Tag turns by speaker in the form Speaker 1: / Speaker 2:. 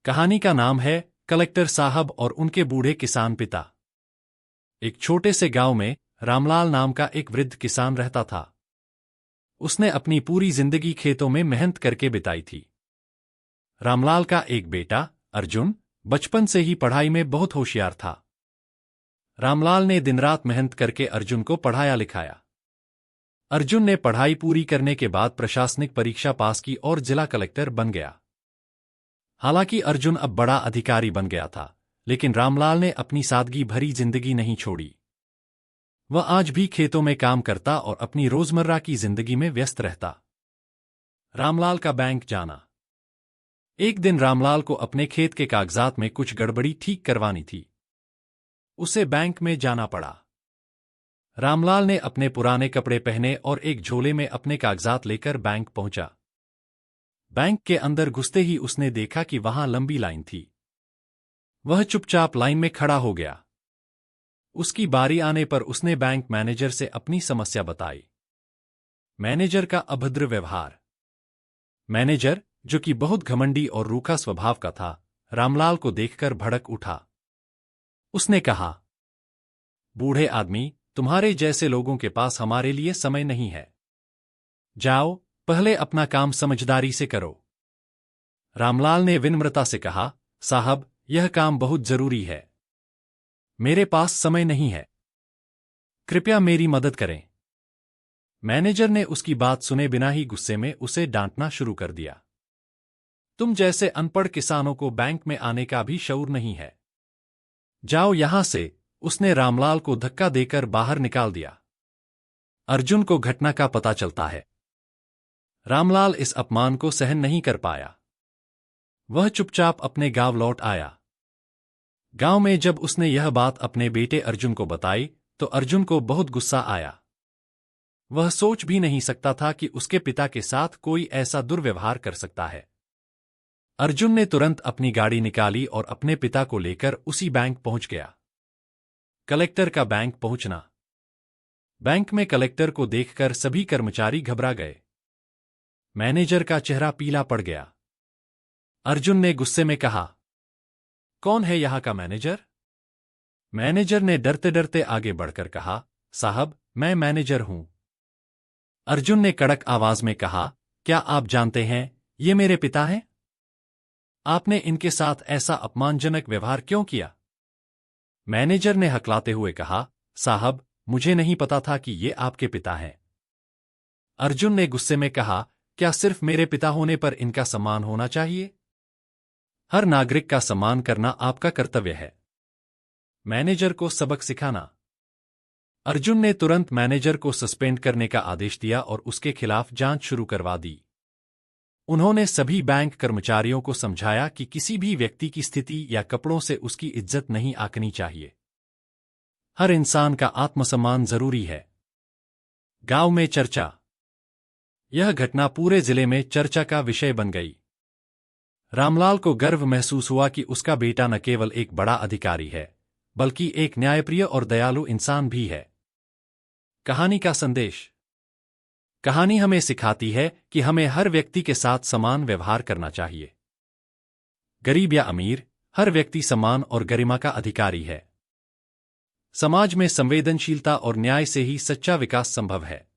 Speaker 1: कहानी का नाम है कलेक्टर साहब और उनके बूढ़े किसान पिता। एक छोटे से गांव में रामलाल नाम का एक वृद्ध किसान रहता था। उसने अपनी पूरी जिंदगी खेतों में मेहनत करके बिताई थी। रामलाल का एक बेटा अर्जुन बचपन से ही पढ़ाई में बहुत होशियार था। रामलाल ने दिन रात मेहनत करके अर्जुन को पढ़ाया लिखाया। अर्जुन ने पढ़ाई पूरी करने के बाद प्रशासनिक परीक्षा पास की और जिला कलेक्टर बन गया। हालांकि अर्जुन अब बड़ा अधिकारी बन गया था, लेकिन रामलाल ने अपनी सादगी भरी जिंदगी नहीं छोड़ी। वह आज भी खेतों में काम करता और अपनी रोजमर्रा की जिंदगी में व्यस्त रहता। रामलाल का बैंक जाना। एक दिन रामलाल को अपने खेत के कागजात में कुछ गड़बड़ी ठीक करवानी थी। उसे बैंक में जाना पड़ा। रामलाल ने अपने पुराने कपड़े पहने और एक झोले में अपने कागजात लेकर बैंक पहुंचा। बैंक के अंदर घुसते ही उसने देखा कि वहां लंबी लाइन थी। वह चुपचाप लाइन में खड़ा हो गया। उसकी बारी आने पर उसने बैंक मैनेजर से अपनी समस्या बताई। मैनेजर का अभद्र व्यवहार। मैनेजर, जो कि बहुत घमंडी और रूखा स्वभाव का था, रामलाल को देखकर भड़क उठा। उसने कहा, बूढ़े आदमी, तुम्हारे जैसे लोगों के पास हमारे लिए समय नहीं है। जाओ, पहले अपना काम समझदारी से करो। रामलाल ने विनम्रता से कहा, साहब, यह काम बहुत जरूरी है। मेरे पास समय नहीं है। कृपया मेरी मदद करें। मैनेजर ने उसकी बात सुने बिना ही गुस्से में उसे डांटना शुरू कर दिया। तुम जैसे अनपढ़ किसानों को बैंक में आने का भी शऊर नहीं है। जाओ यहां से। उसने रामलाल को धक्का देकर बाहर निकाल दिया। अर्जुन को घटना का पता चलता है। रामलाल इस अपमान को सहन नहीं कर पाया। वह चुपचाप अपने गांव लौट आया। गांव में जब उसने यह बात अपने बेटे अर्जुन को बताई तो अर्जुन को बहुत गुस्सा आया। वह सोच भी नहीं सकता था कि उसके पिता के साथ कोई ऐसा दुर्व्यवहार कर सकता है। अर्जुन ने तुरंत अपनी गाड़ी निकाली और अपने पिता को लेकर उसी बैंक पहुंच गया। कलेक्टर का बैंक पहुंचना। बैंक में कलेक्टर को देखकर सभी कर्मचारी घबरा गए। मैनेजर का चेहरा पीला पड़ गया। अर्जुन ने गुस्से में कहा, कौन है यहां का मैनेजर? मैनेजर ने डरते डरते आगे बढ़कर कहा, साहब, मैं मैनेजर हूं। अर्जुन ने कड़क आवाज में कहा, क्या आप जानते हैं ये मेरे पिता हैं? आपने इनके साथ ऐसा अपमानजनक व्यवहार क्यों किया? मैनेजर ने हकलाते हुए कहा, साहब, मुझे नहीं पता था कि ये आपके पिता हैं। अर्जुन ने गुस्से में कहा, क्या सिर्फ मेरे पिता होने पर इनका सम्मान होना चाहिए? हर नागरिक का सम्मान करना आपका कर्तव्य है। मैनेजर को सबक सिखाना। अर्जुन ने तुरंत मैनेजर को सस्पेंड करने का आदेश दिया और उसके खिलाफ जांच शुरू करवा दी। उन्होंने सभी बैंक कर्मचारियों को समझाया कि किसी भी व्यक्ति की स्थिति या कपड़ों से उसकी इज्जत नहीं आंकनी चाहिए। हर इंसान का आत्मसम्मान जरूरी है। गांव में चर्चा। यह घटना पूरे जिले में चर्चा का विषय बन गई। रामलाल को गर्व महसूस हुआ कि उसका बेटा न केवल एक बड़ा अधिकारी है, बल्कि एक न्यायप्रिय और दयालु इंसान भी है। कहानी का संदेश। कहानी हमें सिखाती है कि हमें हर व्यक्ति के साथ समान व्यवहार करना चाहिए। गरीब या अमीर, हर व्यक्ति सम्मान और गरिमा का अधिकारी है। समाज में संवेदनशीलता और न्याय से ही सच्चा विकास संभव है।